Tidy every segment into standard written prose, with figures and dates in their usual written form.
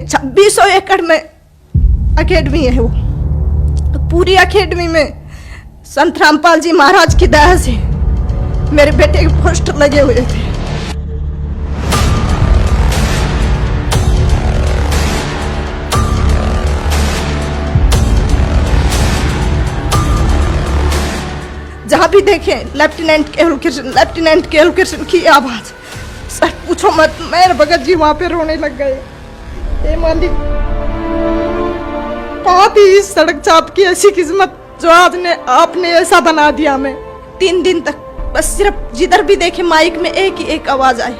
2600 एकड़ में अकेडमी है वो, तो पूरी अकेडमी में संत रामपाल जी महाराज की दया से मेरे बेटे के पोस्टर लगे हुए थे। जहाँ भी देखें लेफ्टिनेंट केवल कृष्ण की आवाज। सर पूछो मत, मेरे भगत जी वहां पे रोने लग गए। ये मालिक बहुत ही इस सड़क चाप की ऐसी किस्मत जो आज ने आपने ऐसा बना दिया। हमें 3 दिन तक बस सिर्फ जिधर भी देखे माइक में एक ही एक आवाज आई,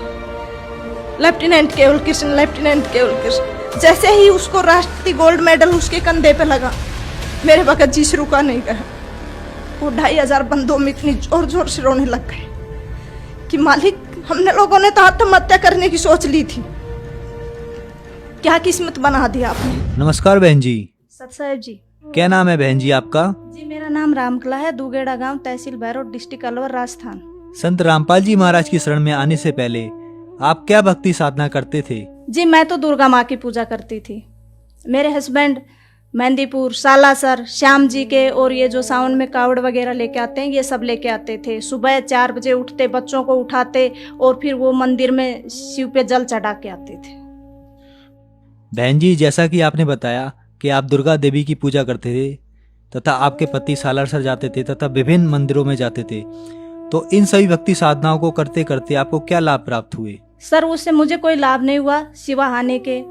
लेफ्टिनेंट केवल कृष्ण। जैसे ही उसको राष्ट्रीय गोल्ड मेडल उसके कंधे पे लगा, मेरे भगत जी से रुका नहीं गया। वो 2500 बंदों में इतनी जोर जोर से रोने लग गए कि मालिक, हमने लोगों ने तो आत्महत्या करने की सोच ली थी, क्या किस्मत बना दिया आपने। नमस्कार बहन जी। सत साहेब जी। क्या नाम है बहन जी आपका? जी मेरा नाम रामकला है, दुगेड़ा गांव, तहसील भैरोड, डिस्ट्रिक्ट अलवर, राजस्थान। संत रामपाल जी महाराज की शरण में आने से पहले आप क्या भक्ति साधना करते थे? जी मैं तो दुर्गा माँ की पूजा करती थी। मेरे हस्बैंड मेहंदीपुर, सालासर, श्याम जी के और ये जो सावन में कावड़ वगैरह लेके आते हैं, ये सब लेके आते थे। सुबह 4 बजे उठते, बच्चों को उठाते और फिर वो मंदिर में शिव पे जल चढ़ा के आते थे। बहन जी, जैसा कि आपने बताया कि आप दुर्गा देवी की पूजा करते थे तथा आपके पति सालासर जाते थे तथा विभिन्न मंदिरों में जाते थे, तो इन सभी भक्ति साधनाओं को करते करते आपको क्या लाभ प्राप्त हुए? सर उससे मुझे कोई लाभ नहीं हुआ सिवा हानि के।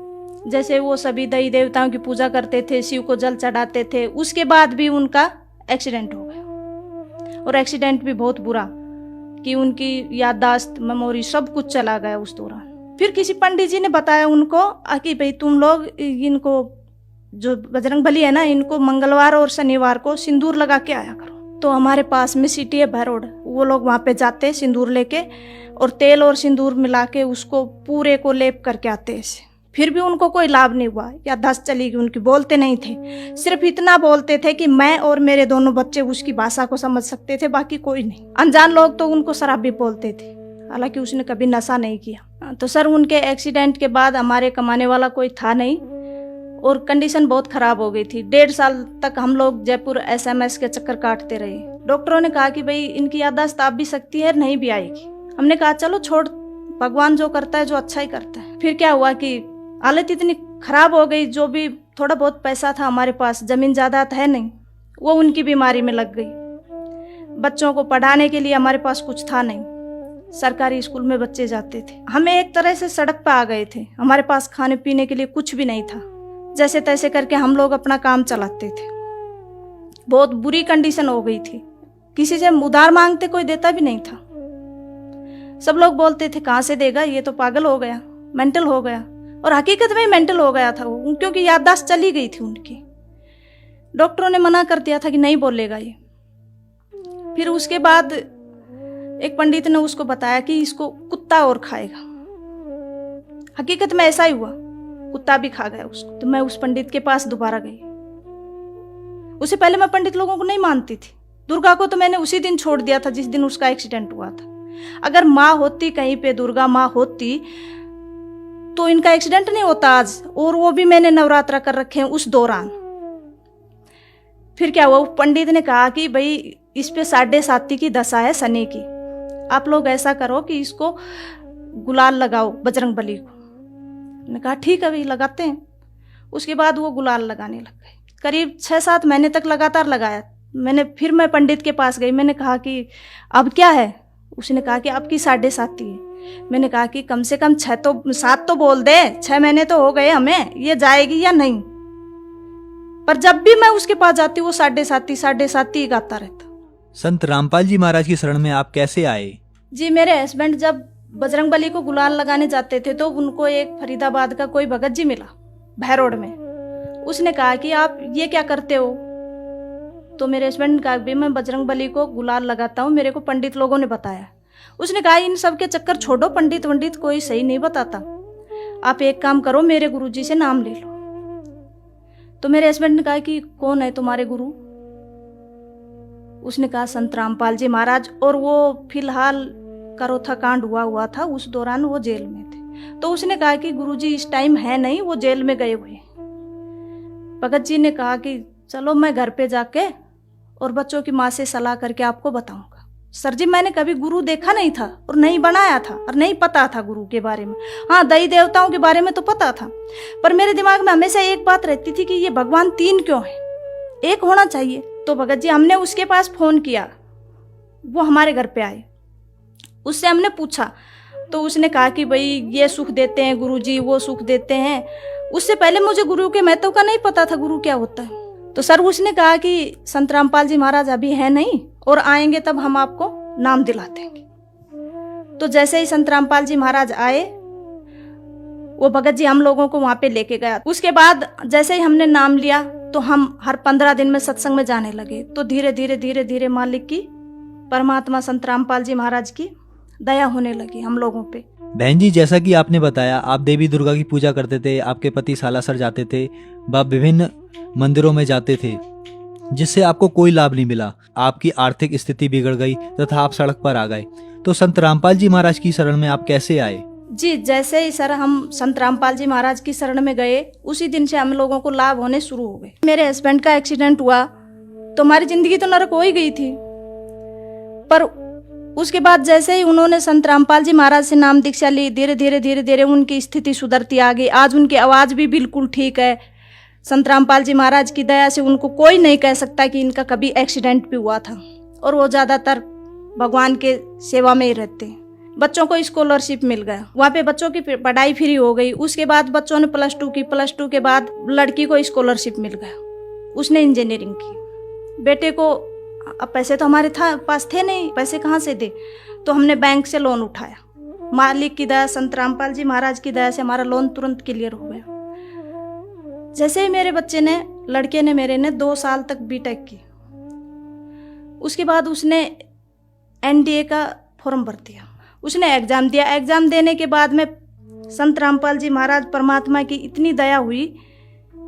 जैसे वो सभी देवी देवताओं की पूजा करते थे, शिव को जल चढ़ाते थे, उसके बाद भी उनका एक्सीडेंट हो गया, और एक्सीडेंट भी बहुत बुरा कि उनकी याददाश्त, मेमोरी सब कुछ चला गया उस दौरान। फिर किसी पंडित जी ने बताया उनको कि भाई तुम लोग इनको जो बजरंगबली है ना, इनको मंगलवार और शनिवार को सिंदूर लगा के आया करो। तो हमारे पास में सिटी है भैरोड, वो लोग वहाँ पे जाते सिंदूर लेके और तेल और सिंदूर मिला के उसको पूरे को लेप करके आते ऐसे। फिर भी उनको कोई लाभ नहीं हुआ, याददाश्त चली गई उनकी, बोलते नहीं थे। सिर्फ इतना बोलते थे कि मैं और मेरे दोनों बच्चे उसकी भाषा को समझ सकते थे, बाकी कोई नहीं। अनजान लोग तो उनको शराबी बोलते थे, हालांकि उसने कभी नशा नहीं किया। तो सर उनके एक्सीडेंट के बाद हमारे कमाने वाला कोई था नहीं और कंडीशन बहुत खराब हो गई थी। 1.5 साल तक हम लोग जयपुर SMS के चक्कर काटते रहे। डॉक्टरों ने कहा कि भाई इनकी याददाश्त आप भी सकती है, नहीं भी आएगी। हमने कहा चलो छोड़, भगवान जो करता है जो अच्छा ही करता है। फिर क्या हुआ कि हालत इतनी खराब हो गई, जो भी थोड़ा बहुत पैसा था हमारे पास, जमीन जायदाद है नहीं, वो उनकी बीमारी में लग गई। बच्चों को पढ़ाने के लिए हमारे पास कुछ था नहीं, सरकारी स्कूल में बच्चे जाते थे। हमें एक तरह से सड़क पर आ गए थे, हमारे पास खाने पीने के लिए कुछ भी नहीं था। जैसे तैसे करके हम लोग अपना काम चलाते थे। बहुत बुरी कंडीशन हो गई थी, किसी से उधार मांगते कोई देता भी नहीं था। सब लोग बोलते थे कहाँ से देगा, ये तो पागल हो गया, मेंटल हो गया। और हकीकत में मेंटल हो गया था वो, क्योंकि याददाश्त चली गई थी उनकी। डॉक्टरों ने मना कर दिया था कि नहीं बोलेगा ये। फिर उसके बाद एक पंडित ने उसको बताया कि इसको कुत्ता और खाएगा। हकीकत में ऐसा ही हुआ, कुत्ता भी खा गया उसको। तो मैं उस पंडित के पास दोबारा गई। उससे पहले मैं पंडित लोगों को नहीं मानती थी। दुर्गा को तो मैंने उसी दिन छोड़ दिया था जिस दिन उसका एक्सीडेंट हुआ था। अगर माँ होती कहीं पे, दुर्गा माँ होती, तो इनका एक्सीडेंट नहीं होता आज, और वो भी मैंने नवरात्रा कर रखे हैं उस दौरान। फिर क्या हुआ, पंडित ने कहा कि भाई इस पे 7.5 की दशा है शनि की, आप लोग ऐसा करो कि इसको गुलाल लगाओ बजरंगबली को। मैंने कहा ठीक है भाई लगाते हैं। उसके बाद वो गुलाल लगाने लग गए। करीब 6-7 महीने तक लगातार लगाया। फिर मैं पंडित के पास गई, मैंने कहा कि अब क्या है। उसने कहा कि आपकी 7.5 है। मैंने कहा कि कम से कम 7 तो बोल दे, 6 महीने तो हो गए हमें, ये जाएगी या नहीं। पर जब भी मैं उसके पास जाती वो 7.5 ही गाता रहता। संत रामपाल जी महाराज की शरण में आप कैसे आए? जी मेरे हस्बैंड जब बजरंगबली को गुलाल लगाने जाते थे तो उनको एक फरीदाबाद का कोई भगत जी मिला भैरोड में। उसने कहा कि आप ये क्या करते हो। तो मेरे हस्बैंड ने कहा भी मैं बजरंगबली को गुलाल लगाता हूँ, मेरे को पंडित लोगों ने बताया। उसने कहा इन सब के चक्कर छोड़ो, पंडित कोई सही नहीं बताता, आप एक काम करो मेरे गुरुजी से नाम ले लो। तो मेरे हस्बैंड ने कहा कि कौन है तुम्हारे गुरु। उसने कहा संत रामपाल जी महाराज, और वो फिलहाल करोथा कांड हुआ था, उस दौरान वो जेल में थे। तो उसने कहा कि गुरुजी इस टाइम है नहीं, वो जेल में गए हुए। भगत जी ने कहा कि चलो मैं घर पे जाके और बच्चों की माँ से सलाह करके आपको बताऊंगा। सर जी, मैंने कभी गुरु देखा नहीं था और नहीं बनाया था और नहीं पता था गुरु के बारे में। हाँ, देवी देवताओं के बारे में तो पता था, पर मेरे दिमाग में हमेशा एक बात रहती थी कि ये भगवान 3 क्यों है, एक होना चाहिए। तो भगत जी, हमने उसके पास फोन किया, वो हमारे घर पे आए, उससे हमने पूछा तो उसने कहा कि भाई ये सुख देते हैं गुरुजी, वो सुख देते हैं। उससे पहले मुझे गुरु के महत्व का नहीं पता था, गुरु क्या होता है। तो सर उसने कहा कि संत रामपाल जी महाराज अभी है नहीं और आएंगे तब हम आपको नाम दिला देंगे। तो जैसे ही संत रामपाल जी महाराज आए, वो भगत जी हम लोगों को वहां पे लेके गया। उसके बाद जैसे ही हमने नाम लिया तो हम हर 15 दिन में सत्संग में जाने लगे। तो धीरे धीरे धीरे धीरे मालिक की, परमात्मा संत रामपाल जी महाराज की दया होने लगी हम लोगों पे। बहन जी, जैसा कि आपने बताया, आप देवी दुर्गा की पूजा करते थे, आपके पति सालासर जाते थे, आप विभिन्न मंदिरों में जाते थे, जिससे आपको कोई लाभ नहीं मिला। आपकी आर्थिक स्थिति बिगड़ गई तथा आप सड़क पर आ गए। तो संत रामपाल जी महाराज की शरण में आप कैसे आए? जी, जैसे ही सर हम संत रामपाल जी महाराज की शरण में गए, उसी दिन से हम लोगों को लाभ होने शुरू हो गए। मेरे हस्बैंड का एक्सीडेंट हुआ तो हमारी जिंदगी तो नरक हो ही गई थी, पर उसके बाद जैसे ही उन्होंने संत रामपाल जी महाराज से नाम दीक्षा ली, धीरे धीरे धीरे धीरे उनकी स्थिति सुधरती आ गई। आज उनकी आवाज़ भी बिल्कुल ठीक है। संत रामपाल जी महाराज की दया से उनको कोई नहीं कह सकता कि इनका कभी एक्सीडेंट भी हुआ था, और वो ज़्यादातर भगवान के सेवा में ही रहते हैं। बच्चों को स्कॉलरशिप मिल गया, वहाँ पे बच्चों की पढ़ाई फ्री हो गई। उसके बाद बच्चों ने +2 की, +2 के बाद लड़की को स्कॉलरशिप मिल गया, उसने इंजीनियरिंग की। बेटे को अब पैसे तो हमारे पास थे नहीं, पैसे कहाँ से दे, तो हमने बैंक से लोन उठाया। मालिक की दया, संत रामपाल जी महाराज की दया से हमारा लोन तुरंत क्लियर हो गया। जैसे ही मेरे बच्चे ने, लड़के ने मेरे ने 2 साल तक बीटेक की, उसके बाद उसने NDA का फॉर्म भर दिया, उसने एग्ज़ाम दिया। एग्ज़ाम देने के बाद में संत रामपाल जी महाराज परमात्मा की इतनी दया हुई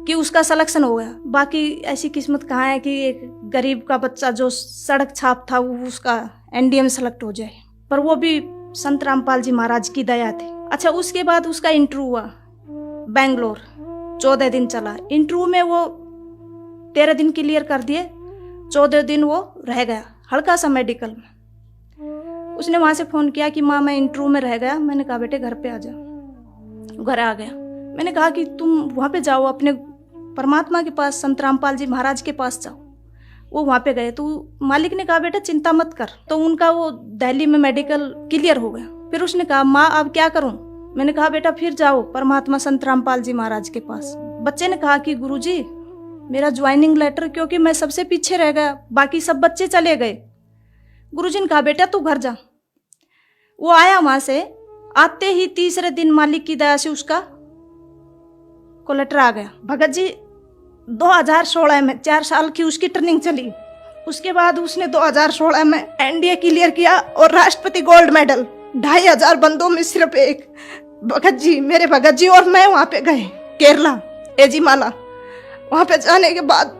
कि उसका सिलेक्शन हो गया। बाकी ऐसी किस्मत कहाँ है कि एक गरीब का बच्चा जो सड़क छाप था वो उसका NDA में सेलेक्ट हो जाए, पर वो भी संत रामपाल जी महाराज की दया थी। अच्छा, उसके बाद उसका इंटरव्यू हुआ बेंगलोर, 14 दिन चला। इंटरव्यू में वो 13 दिन क्लियर कर दिए, 14 दिन वो रह गया हल्का सा मेडिकल में। उसने वहाँ से फ़ोन किया कि माँ मैं इंटरव्यू में रह गया। मैंने कहा बेटे घर पे आ जाओ। घर आ गया। मैंने कहा कि तुम वहाँ पे जाओ, अपने परमात्मा के पास, संत रामपाल जी महाराज के पास जाओ। वो वहाँ पे गए तो मालिक ने कहा बेटा चिंता मत कर। तो उनका वो दिल्ली में मेडिकल क्लियर हो गया। फिर उसने कहा माँ अब क्या करूँ? मैंने कहा बेटा फिर जाओ परमात्मा संत रामपाल जी महाराज के पास। बच्चे ने कहा कि गुरुजी मेरा ज्वाइनिंग लेटर, क्योंकि मैं सबसे पीछे रह गया, बाकी सब बच्चे चले गए। गुरुजी ने कहा बेटा तू घर जा। वो आया वहां से, आते ही तीसरे दिन मालिक की दया से उसका को लेटर आ गया। भगत जी 2016 में 4 साल की उसकी ट्रेनिंग चली। उसके बाद उसने 2016 में NDA क्लियर किया और राष्ट्रपति गोल्ड मेडल। 2500 बंदों में सिर्फ एक भगत जी, मेरे भगत जी और मैं वहां पे गए केरला, एजीमाला। वहां पे जाने के बाद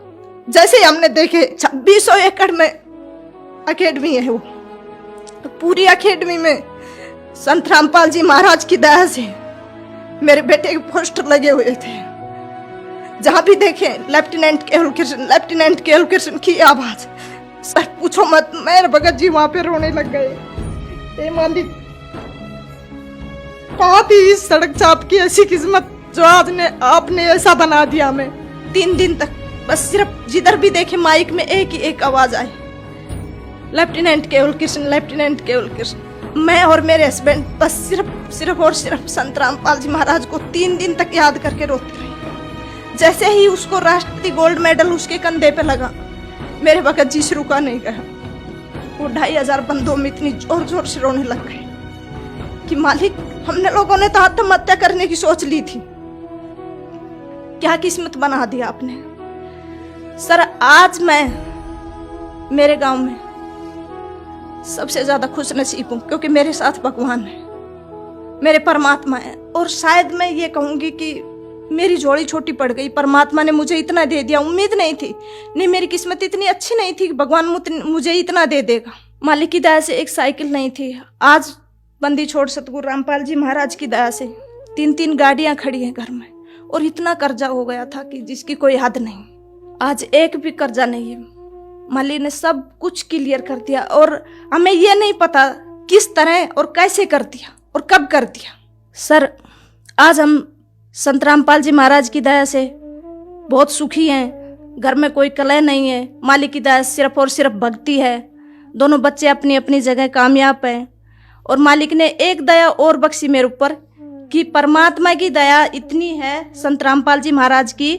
जैसे ही हमने देखे 2600 एकड़ में अकेडमी है वो, तो पूरी अकेडमी में संत रामपाल जी महाराज की दया से मेरे बेटे के पोस्टर लगे हुए थे। जहां भी देखे लेफ्टिनेंट केवल कृष्ण, लेफ्टिनेंट केवल कृष्ण की आवाज। सर पूछो मत, मेरे भगत जी वहां पे रोने लग गए। मालिक कहाँ थी इस सड़क चाप की ऐसी किस्मत जो आज आपने ऐसा बना दिया। हमें 3 दिन तक बस सिर्फ जिधर भी देखे माइक में एक ही एक आवाज आई, लेफ्टिनेंट केवल कृष्ण, लेफ्टिनेंट केवल कृष्ण। मैं और मेरे हस्बैंड बस सिर्फ और सिर्फ संत रामपाल जी महाराज को 3 दिन तक याद करके रोते रहे। जैसे ही उसको राष्ट्रपति गोल्ड मेडल उसके कंधे पे लगा, मेरे भगत जी से रुका नहीं गया। वो 2500 बंदों में इतनी जोर जोर से रोने लग गए कि मालिक हमने लोगों ने तो आत्महत्या करने की सोच ली थी, क्या किस्मत बना दिया आपने। सर आज मैं मेरे गांव में सबसे ज्यादा खुश नसीब हूँ, क्योंकि मेरे साथ भगवान है, मेरे परमात्मा है। और शायद मैं ये कहूँगी कि मेरी जोड़ी छोटी पड़ गई। परमात्मा ने मुझे इतना दे दिया, उम्मीद नहीं थी, नहीं मेरी किस्मत इतनी अच्छी नहीं थी कि भगवान मुझे इतना दे देगा। मालिक की दया से एक साइकिल नहीं थी, आज बंदी छोड़ सतगुरु रामपाल जी महाराज की दया से 3-3 गाड़ियां खड़ी हैं घर में, और इतना कर्जा हो गया था कि जिसकी कोई हद नहीं। आज एक भी कर्जा नहीं है। माली ने सब कुछ क्लियर कर दिया, और हमें ये नहीं पता किस तरह और कैसे कर दिया और कब कर दिया। सर, आज हम संत रामपाल जी महाराज की दया से बहुत सुखी हैं। घर में कोई कलह नहीं है। मालिक की दया सिर्फ और सिर्फ भक्ति है। दोनों बच्चे अपनी अपनी जगह कामयाब हैं, और मालिक ने एक दया और बख्शी मेरे ऊपर कि परमात्मा की दया इतनी है संत रामपाल जी महाराज की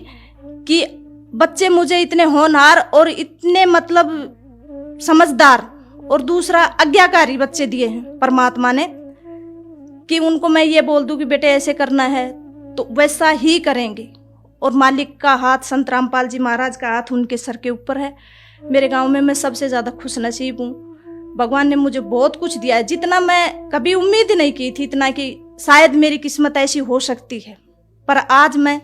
कि बच्चे मुझे इतने होनहार और इतने मतलब समझदार और दूसरा आज्ञाकारी बच्चे दिए हैं परमात्मा ने, कि उनको मैं ये बोल दूं कि बेटे ऐसे करना है तो वैसा ही करेंगे। और मालिक का हाथ, संत रामपाल जी महाराज का हाथ उनके सर के ऊपर है। मेरे गांव में मैं सबसे ज़्यादा खुश नसीब हूँ। भगवान ने मुझे बहुत कुछ दिया है, जितना मैं कभी उम्मीद नहीं की थी, इतना कि शायद मेरी किस्मत ऐसी हो सकती है। पर आज मैं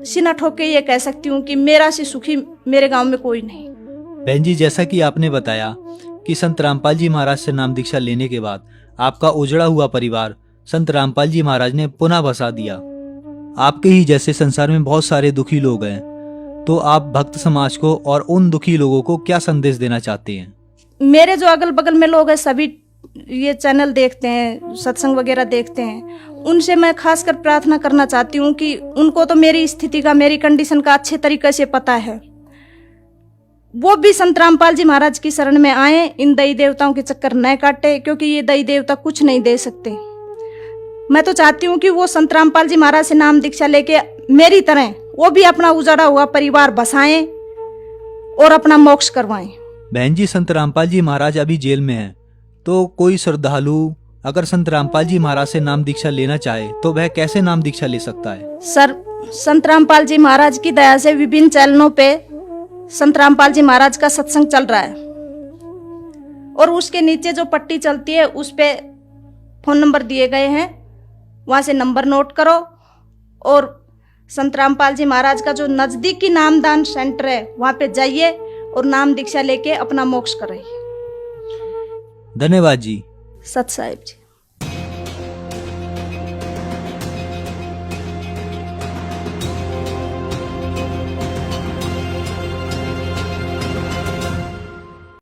सीना ठोक के ये कह सकती हूँ कि मेरा से सुखी मेरे गांव में कोई नहीं। बहन जी, जैसा कि आपने बताया कि संत रामपाल जी महाराज से नाम दीक्षा लेने के बाद आपका उजड़ा हुआ परिवार संत रामपाल जी महाराज ने पुनः बसा दिया। आपके ही जैसे संसार में बहुत सारे दुखी लोग हैं, तो आप भक्त समाज को और उन दुखी लोगों को क्या संदेश देना चाहते हैं? मेरे जो अगल बगल में लोग हैं, सभी ये चैनल देखते हैं, सत्संग वगैरह देखते हैं, उनसे मैं खासकर प्रार्थना करना चाहती हूँ कि उनको तो मेरी स्थिति का, मेरी कंडीशन का अच्छे तरीके से पता है। वो भी संत रामपाल जी महाराज की शरण में आए, इन दई देवताओं के चक्कर न काटे, क्योंकि ये दई देवता कुछ नहीं दे सकते। मैं तो चाहती हूँ कि वो संत रामपाल जी महाराज से नाम दीक्षा लेके मेरी तरह वो भी अपना उजाड़ा हुआ परिवार बसाएं और अपना मोक्ष करवाएं। बहन जी, संत रामपाल जी महाराज अभी जेल में हैं, तो कोई श्रद्धालु अगर संत रामपाल जी महाराज से नाम दीक्षा लेना चाहे तो वह कैसे नाम दीक्षा ले सकता है? सर, संत रामपाल जी महाराज की दया से विभिन्न चैनलों पे संत रामपाल जी महाराज का सत्संग चल रहा है, और उसके नीचे जो पट्टी चलती है उस पे फोन नंबर दिए गए हैं, वहां से नंबर नोट करो और संत रामपाल जी महाराज का जो नजदीकी नामदान सेंटर है वहां पे जाइए और नाम दीक्षा लेके अपना मोक्ष कराइए। धन्यवाद जी। सत साहिब जी।